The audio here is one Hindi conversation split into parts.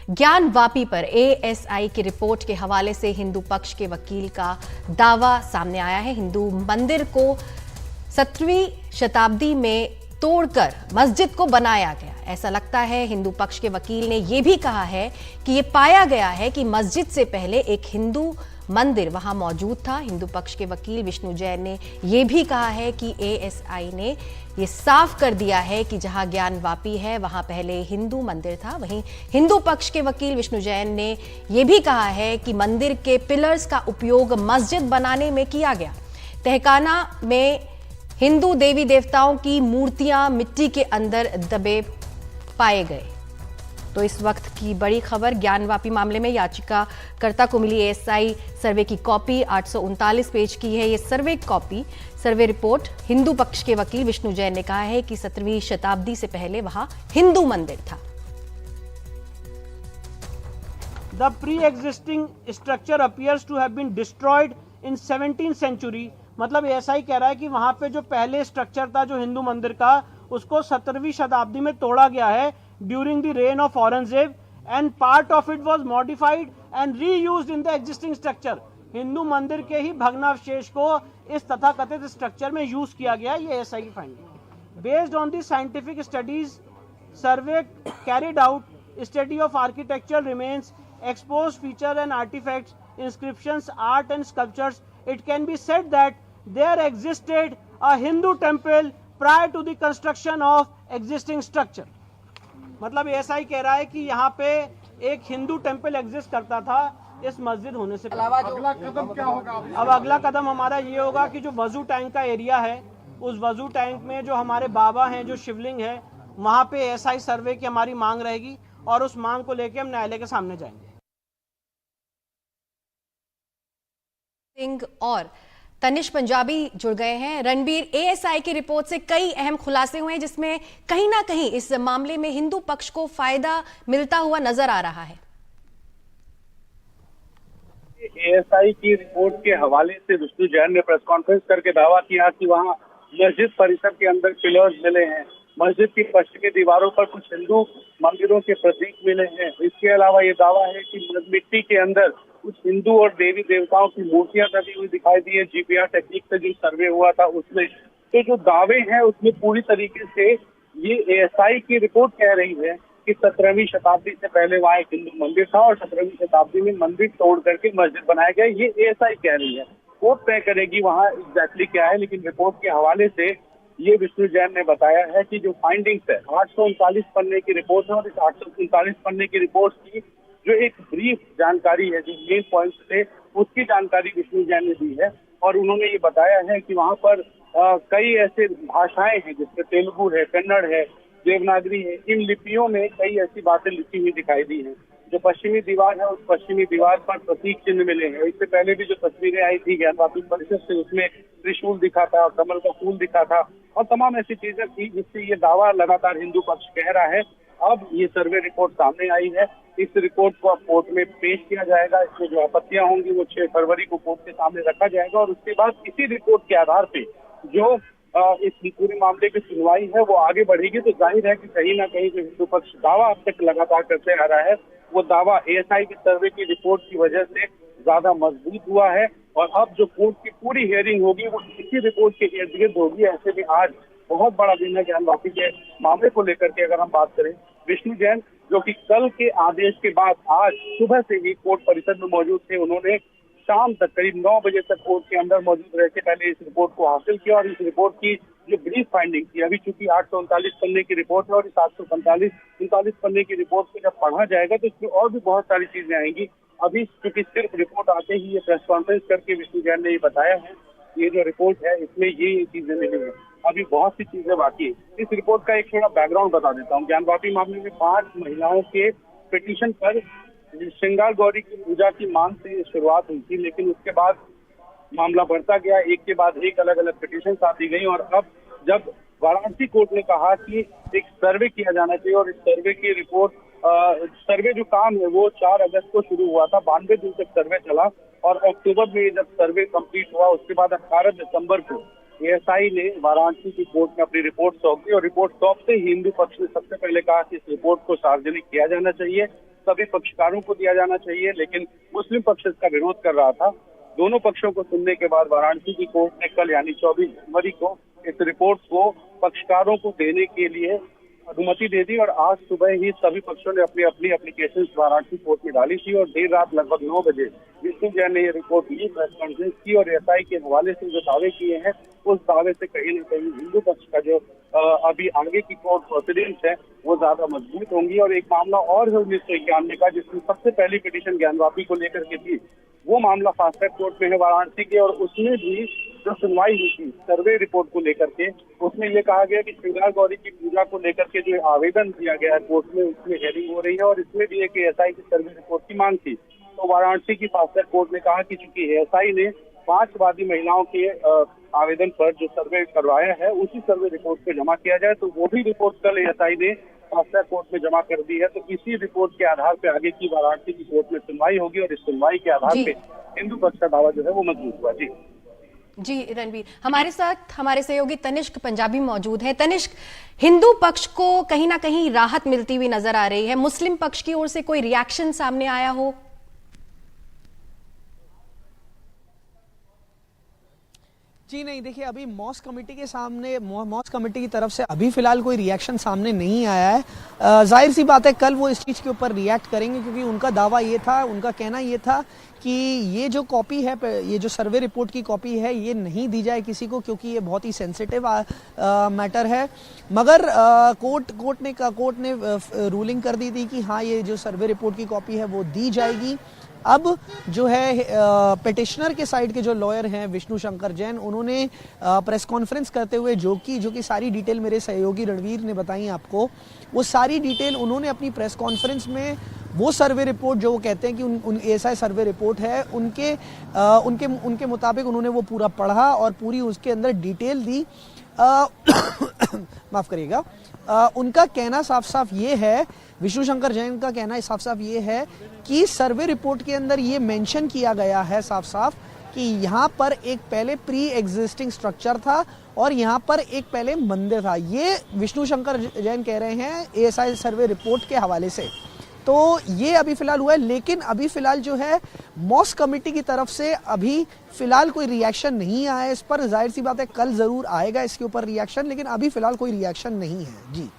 ज्ञानवापी पर एएसआई की रिपोर्ट के हवाले से हिंदू पक्ष के वकील का दावा सामने आया है। हिंदू मंदिर को 17वीं शताब्दी में तोड़कर मस्जिद को बनाया गया, ऐसा लगता है। हिंदू पक्ष के वकील ने यह भी कहा है कि यह पाया गया है कि मस्जिद से पहले एक हिंदू मंदिर वहां मौजूद था। हिंदू पक्ष के वकील विष्णु जैन ने यह भी कहा है कि एएसआई ने यह साफ कर दिया है कि जहां ज्ञानवापी है वहां पहले हिंदू मंदिर था। वहीं हिंदू पक्ष के वकील विष्णु जैन ने यह भी कहा है कि मंदिर के पिलर्स का उपयोग मस्जिद बनाने में किया गया। तहखाना में हिंदू देवी देवताओं की मूर्तियां मिट्टी के अंदर दबे पाए गए। तो इस वक्त की बड़ी खबर, ज्ञानवापी मामले में याचिकाकर्ता को मिली एएसआई सर्वे की कॉपी 839 पेज की है। ये सर्वे रिपोर्ट हिंदू पक्ष के वकील विष्णु जैन ने कहा है कि 17वीं शताब्दी से पहले वहां हिंदू मंदिर था। The pre-existing structure appears to have been destroyed in 17th century। मतलब एएसआई कह रहा है कि वहां पे जो पहले स्ट्रक्चर था जो हिंदू मंदिर का, उसको 17वीं शताब्दी में तोड़ा गया है during the rain of Aurangzeb, and part of it was modified and reused in the existing structure. Hindu मंदिर के ही भग्नावशेष को इस तथाकथित स्ट्रक्चर में यूज किया गया। ये एएसआई की finding. Based on the scientific studies survey carried out, study of architectural remains, exposed feature and artifacts, inscriptions, art and sculptures, it can be said that there existed a Hindu temple prior to the construction of existing structure। मतलब एएसआई कह रहा है कि यहाँ पे एक हिंदू टेम्पल एग्जिस्ट करता था इस मस्जिद होने से पहले। अगला कदम क्या होगा? अब अगला कदम हमारा ये होगा कि जो वजू टैंक का एरिया है, उस वजू टैंक में जो हमारे बाबा हैं, जो शिवलिंग है, वहां पे एएसआई सर्वे की हमारी मांग रहेगी और उस मांग को लेकर हम न्यायालय के सामने जाएंगे। सिंह और तनिष पंजाबी जुड़ गए हैं। रणबीर, एएसआई की रिपोर्ट से कई अहम खुलासे हुए हैं जिसमें कहीं ना कहीं इस मामले में हिंदू पक्ष को फायदा मिलता हुआ नजर आ रहा है। एएसआई की रिपोर्ट के हवाले से विष्णु जैन ने प्रेस कॉन्फ्रेंस करके दावा किया कि वहां मस्जिद परिसर के अंदर पिलर्स मिले हैं, मस्जिद की पश्चिमी दीवारों पर कुछ हिंदू मंदिरों के प्रतीक मिले हैं। इसके अलावा ये दावा है कि मिट्टी के अंदर कुछ हिंदू और देवी देवताओं की मूर्तियां दबी हुई दिखाई दी है। जीपीआर टेक्निक से जो सर्वे हुआ था उसमें तो जो दावे हैं उसमें पूरी तरीके से ये एएसआई की रिपोर्ट कह रही है कि 17वीं शताब्दी से पहले वहाँ एक हिंदू मंदिर था और 17वीं शताब्दी में मंदिर तोड़ करके मस्जिद बनाया गया। ये एएसआई कह रही है, कोर्ट तय करेगी वहाँ एग्जैक्टली क्या है। लेकिन रिपोर्ट के हवाले से ये विष्णु जैन ने बताया है कि जो फाइंडिंग्स है 839 पन्ने की रिपोर्ट है और इस 839 पन्ने की रिपोर्ट की जो एक ब्रीफ जानकारी है, जो मेन पॉइंट थे उसकी जानकारी विष्णु जैन ने दी है। और उन्होंने ये बताया है कि वहाँ पर कई ऐसे भाषाएं हैं जिसमें तेलुगु है, कन्नड़ है, देवनागरी है। इन लिपियों में कई ऐसी बातें लिखी हुई दिखाई दी हैं। जो पश्चिमी दीवार है उस पश्चिमी दीवार पर प्रतीक चिन्ह मिले हैं। इससे पहले भी जो तस्वीरें आई थी ज्ञानवापी परिसर से, उसमें त्रिशूल दिखा था, कमल का फूल दिखा था और तमाम ऐसी चीजें थी जिससे ये दावा लगातार हिंदू पक्ष कह रहा है। अब ये सर्वे रिपोर्ट सामने आई है, इस रिपोर्ट को अब कोर्ट में पेश किया जाएगा। इसमें जो आपत्तियां होंगी वो 6 फरवरी को कोर्ट के सामने रखा जाएगा और उसके बाद इसी रिपोर्ट के आधार पे जो इस पूरे मामले की सुनवाई है वो आगे बढ़ेगी। तो जाहिर है कि कहीं ना कहीं जो हिंदू पक्ष दावा अब तक लगातार करते आ रहा है वो दावा एएसआई की सर्वे की रिपोर्ट की वजह से ज्यादा मजबूत हुआ है। और अब जो कोर्ट की पूरी हियरिंग होगी वो इसी रिपोर्ट के इर्द गिर्द होगी। ऐसे में आज बहुत बड़ा दिन है ज्ञानवापी के मामले को लेकर के। अगर हम बात करें, विष्णु जैन जो कि कल के आदेश के बाद आज सुबह से ही कोर्ट परिसर में मौजूद थे, उन्होंने शाम तक करीब 9 बजे तक कोर्ट के अंदर मौजूद रह के पहले इस रिपोर्ट को हासिल किया और इस रिपोर्ट की जो ब्रीफ फाइंडिंग थी, अभी चूंकि 839 पन्ने की रिपोर्ट है और इस 845 पन्ने की रिपोर्ट को जब पढ़ा जाएगा तो इसमें और भी बहुत सारी चीजें आएंगी। अभी चूंकि सिर्फ रिपोर्ट आते ही ये प्रेस कॉन्फ्रेंस करके विष्णु जैन ने ये बताया है, ये जो रिपोर्ट है इसमें ये चीजें मिली है, अभी बहुत सी चीजें बाकी है। इस रिपोर्ट का एक थोड़ा बैकग्राउंड बता देता हूँ। ज्ञानवापी मामले में 5 महिलाओं के पिटीशन पर श्रृंगार गौरी की पूजा की मांग से शुरुआत हुई थी, लेकिन उसके बाद मामला बढ़ता गया, एक के बाद एक अलग अलग पिटीशन आती गई और अब जब वाराणसी कोर्ट ने कहा कि एक सर्वे किया जाना चाहिए और इस सर्वे की रिपोर्ट सर्वे जो काम है वो 4 अगस्त को शुरू हुआ था, 92 दिन तक सर्वे चला और अक्टूबर में जब सर्वे कंप्लीट हुआ उसके बाद 18 दिसंबर को एएसआई ने वाराणसी की कोर्ट में अपनी रिपोर्ट सौंप दी और रिपोर्ट सौंपते ही हिंदू पक्ष ने सबसे पहले कहा कि इस रिपोर्ट को सार्वजनिक किया जाना चाहिए सभी पक्षकारों को दिया जाना चाहिए, लेकिन मुस्लिम पक्ष इसका विरोध कर रहा था। दोनों पक्षों को सुनने के बाद वाराणसी की कोर्ट ने कल यानी 24 जनवरी को इस रिपोर्ट को पक्षकारों को देने के लिए अनुमति दे दी और आज सुबह ही सभी पक्षों ने अपनी अपनी एप्लीकेशन वाराणसी कोर्ट में डाली थी और देर रात लगभग 9 बजे विष्णु जैन ने ये रिपोर्ट ली, प्रेस कॉन्फ्रेंस की और एसआई के हवाले से जो दावे किए हैं उस दावे से कहीं न कहीं हिंदू पक्ष का जो अभी आगे की कोर्ट प्रोसीडिंग्स है वो ज्यादा मजबूत होंगी। और एक मामला और है 1991 का, जिसमें सबसे पहली पिटीशन ज्ञानवापी को लेकर के थी, वो मामला फास्ट ट्रैक कोर्ट में है वाराणसी के, और उसमें भी जो सुनवाई हुई थी सर्वे रिपोर्ट को लेकर के, उसमें ये कहा गया कि श्रृंगार गौरी की पूजा को लेकर के जो आवेदन दिया गया है कोर्ट में, उसमें हेयरिंग हो रही है और इसमें भी एक एएसआई की सर्वे रिपोर्ट की मांग थी। तो वाराणसी की फास्ट ट्रैक कोर्ट ने कहा कि चूंकि एएसआई ने 5 वादी महिलाओं के आवेदन पर जो सर्वे करवाया है उसी सर्वे रिपोर्ट पे जमा किया जाए, तो वो भी रिपोर्ट कल एएसआई ने फास्ट ट्रैक कोर्ट में जमा कर दी है। तो इसी रिपोर्ट के आधार पे आगे की वाराणसी की कोर्ट में सुनवाई होगी और इस सुनवाई के आधार पे हिंदू पक्ष का दावा जो है वो मजबूत हुआ। जी रणबीर, हमारे साथ हमारे सहयोगी तनिष्क पंजाबी मौजूद है। तनिष्क, हिंदू पक्ष को कहीं ना कहीं राहत मिलती हुई नजर आ रही है, मुस्लिम पक्ष की ओर से कोई रिएक्शन सामने आया हो? जी नहीं, देखिए अभी मॉस्क कमेटी के सामने मॉस्क कमेटी की तरफ से अभी फिलहाल कोई रिएक्शन सामने नहीं आया है। जाहिर सी बात है कल वो इस चीज़ के ऊपर रिएक्ट करेंगे, क्योंकि उनका दावा ये था, उनका कहना ये था कि ये जो कॉपी है, ये जो सर्वे रिपोर्ट की कॉपी है, ये नहीं दी जाए किसी को, क्योंकि ये बहुत ही सेंसिटिव मैटर है। मगर कोर्ट ने रूलिंग कर दी थी कि हाँ, ये जो सर्वे रिपोर्ट की कॉपी है वो दी जाएगी। अब जो है पिटिशनर के साइड के जो लॉयर हैं विष्णु शंकर जैन, उन्होंने प्रेस कॉन्फ्रेंस करते हुए जो कि सारी डिटेल मेरे सहयोगी रणवीर ने बताई आपको, वो सारी डिटेल उन्होंने अपनी प्रेस कॉन्फ्रेंस में वो सर्वे रिपोर्ट जो वो कहते हैं कि ऐसा सर्वे रिपोर्ट है, उनके मुताबिक उन्होंने वो पूरा पढ़ा और पूरी उसके अंदर डिटेल दी। माफ करिएगा, उनका कहना साफ साफ ये है, विष्णु शंकर जैन का कहना साफ साफ ये है कि सर्वे रिपोर्ट के अंदर ये मेंशन किया गया है साफ साफ कि यहाँ पर एक पहले प्री एग्जिस्टिंग स्ट्रक्चर था और यहाँ पर एक पहले मंदिर था। ये विष्णु शंकर जैन कह रहे हैं एएसआई सर्वे रिपोर्ट के हवाले से। तो ये अभी फिलहाल हुआ है, लेकिन अभी फिलहाल जो है मॉस्क कमेटी की तरफ से अभी फिलहाल कोई रिएक्शन नहीं आया इस पर। जाहिर सी बात है कल जरूर आएगा इसके ऊपर रिएक्शन, लेकिन अभी फिलहाल कोई रिएक्शन नहीं है। जी,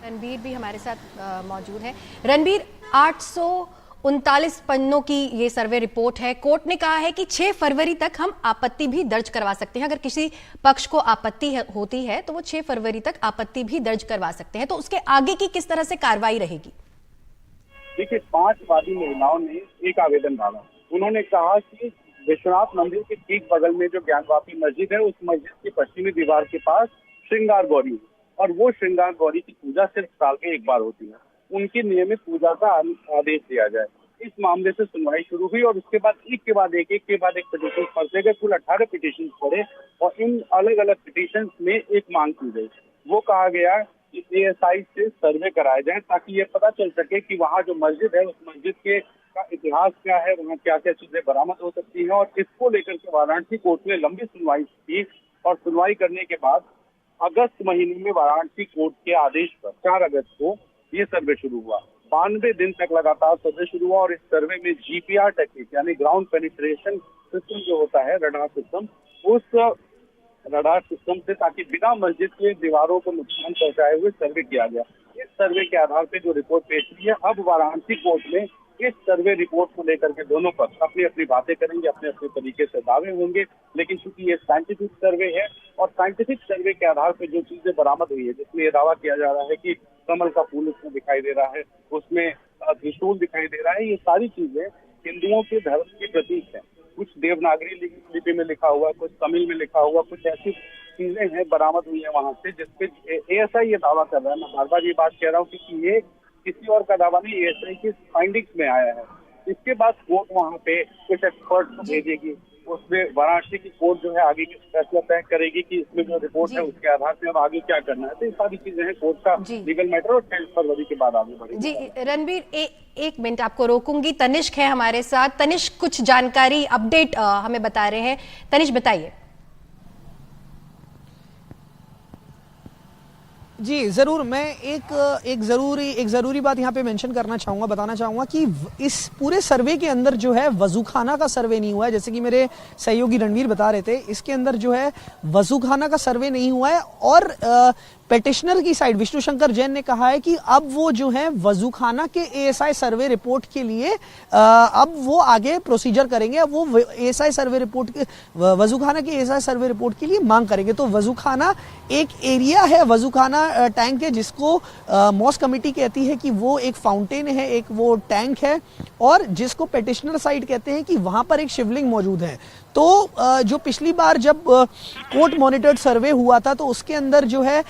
रणबीर भी हमारे साथ मौजूद है। रणबीर, 839 पन्नों की ये सर्वे रिपोर्ट है। कोर्ट ने कहा है कि 6 फरवरी तक हम आपत्ति भी दर्ज करवा सकते हैं। अगर किसी पक्ष को आपत्ति होती है तो वो 6 फरवरी तक आपत्ति भी दर्ज करवा सकते हैं। तो उसके आगे की किस तरह से कार्रवाई रहेगी? देखिए, 5 वादी महिलाओं ने एक आवेदन डाला। उन्होंने कहा कि विश्वनाथ मंदिर के ठीक बगल में जो ज्ञानवापी मस्जिद है, उस मस्जिद की पश्चिमी दीवार के पास श्रृंगार गौरी, और वो श्रृंगार गौरी की पूजा सिर्फ साल में एक बार होती है, उनकी नियमित पूजा का आदेश दिया जाए। इस मामले से सुनवाई शुरू हुई और उसके बाद एक के बाद एक पिटीशन पढ़ते गए। कुल 18 पिटीशन पढ़े और इन अलग अलग पिटीशन में एक मांग की गई। वो कहा गया कि एएसआई से सर्वे कराया जाए ताकि ये पता चल सके कि वहाँ जो मस्जिद है उस मस्जिद के का इतिहास क्या है, वहाँ क्या क्या चीजें बरामद हो सकती हैं। और इसको लेकर के वाराणसी कोर्ट ने लंबी सुनवाई की और सुनवाई करने के बाद अगस्त महीने में वाराणसी कोर्ट के आदेश पर 4 अगस्त को ये सर्वे शुरू हुआ। 92 दिन तक लगातार सर्वे शुरू हुआ और इस सर्वे में जीपीआर टेक्निक यानी ग्राउंड पेनिट्रेशन सिस्टम जो होता है, रडार सिस्टम, उस रडार सिस्टम से ताकि बिना मस्जिद के दीवारों को नुकसान पहुंचाए हुए सर्वे किया गया। इस सर्वे के आधार पर जो रिपोर्ट पेश हुई है, अब वाराणसी कोर्ट में इस सर्वे रिपोर्ट को लेकर के दोनों पक्ष अपनी अपनी बातें करेंगे, अपने अपने तरीके से दावे होंगे। लेकिन चूंकि ये साइंटिफिक सर्वे है और साइंटिफिक सर्वे के आधार पर जो चीजें बरामद हुई है, जिसमें ये दावा किया जा रहा है कि कमल का फूल उसमें दिखाई दे रहा है, उसमें त्रिशूल दिखाई दे रहा है, ये सारी चीजें हिंदुओं के धर्म के प्रतीक है। कुछ देवनागरी लिपि में लिखा हुआ, कुछ तमिल में लिखा हुआ, कुछ ऐसी चीजें हैं बरामद हुई है वहां से, जिसपे एएसआई ये दावा कर रहा है। मैं बार बार ये बात कह रहा हूँ कि ये किसी और का दावा नहीं, एएसआई की फाइंडिंग्स में आया है। इसके बाद कोर्ट वहाँ पे कुछ एक्सपर्ट को भेजेगी, उसमें वाराणसी की कोर्ट जो है आगे की फैसला तय करेगी कि इसमें जो रिपोर्ट है उसके आधार पर अब आगे क्या करना है। तो ये सारी चीजें हैं कोर्ट का लीगल मैटर और 10 फरवरी के बाद आगे बढ़ेगी। जी रणबीर, एक मिनट आपको रोकूंगी। तनिष्क है हमारे साथ। तनिष्क, कुछ जानकारी अपडेट हमें बता रहे हैं। तनिष्क, बताइए। जी जरूर, मैं एक जरूरी बात यहाँ पे मेंशन करना चाहूंगा, बताना चाहूंगा कि इस पूरे सर्वे के अंदर जो है वजूखाना का सर्वे नहीं हुआ है, जैसे कि मेरे सहयोगी रणवीर बता रहे थे। इसके अंदर जो है वजूखाना का सर्वे नहीं हुआ है और पेटिशनर की साइड विष्णु शंकर जैन ने कहा है कि अब वो जो है वजूखाना के एएसआई सर्वे रिपोर्ट के लिए अब वो आगे प्रोसीजर करेंगे। अब वो एएसआई सर्वे रिपोर्ट के वजूखाना के एएसआई सर्वे रिपोर्ट के लिए मांग करेंगे। तो वजूखाना एक एरिया है, वजूखाना टैंक है, जिसको मॉस कमेटी कहती है कि वो एक फाउंटेन है, एक वो टैंक है, और जिसको पेटिशनर साइड कहते हैं कि वहां पर एक शिवलिंग मौजूद है। तो जो पिछली बार जब कोर्ट मॉनिटर्ड सर्वे हुआ था तो उसके अंदर जो है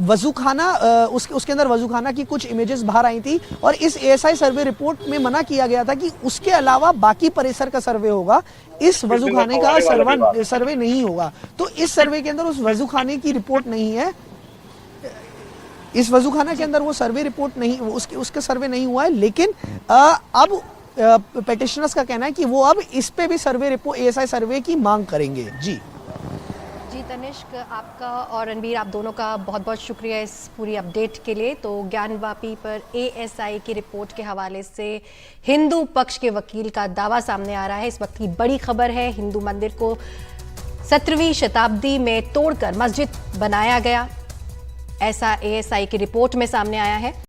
वजूखाना उसके अंदर वजूखाना की कुछ इमेजेस बाहर आई थी और इस एएसआई सर्वे रिपोर्ट में मना किया गया था कि उसके अलावा बाकी परिसर का सर्वे होगा, इस वजूखाने का सर्वे नहीं होगा। तो इस सर्वे के अंदर उस वजूखाने की रिपोर्ट नहीं है, इस वजूखाना के अंदर वो सर्वे रिपोर्ट नहीं, उसके सर्वे नहीं हुआ है। लेकिन अब पेटिशनर्स का कहना है कि वो अब इस पे भी सर्वे रिपोर्ट एएसआई सर्वे की मांग करेंगे। जी तनिष्क, आपका और रणबीर, आप दोनों का बहुत बहुत शुक्रिया इस पूरी अपडेट के लिए। तो ज्ञानवापी पर एएसआई की रिपोर्ट के हवाले से हिंदू पक्ष के वकील का दावा सामने आ रहा है। इस वक्त की बड़ी खबर है, हिंदू मंदिर को 17वीं शताब्दी में तोड़कर मस्जिद बनाया गया, ऐसा एएसआई की रिपोर्ट में सामने आया है।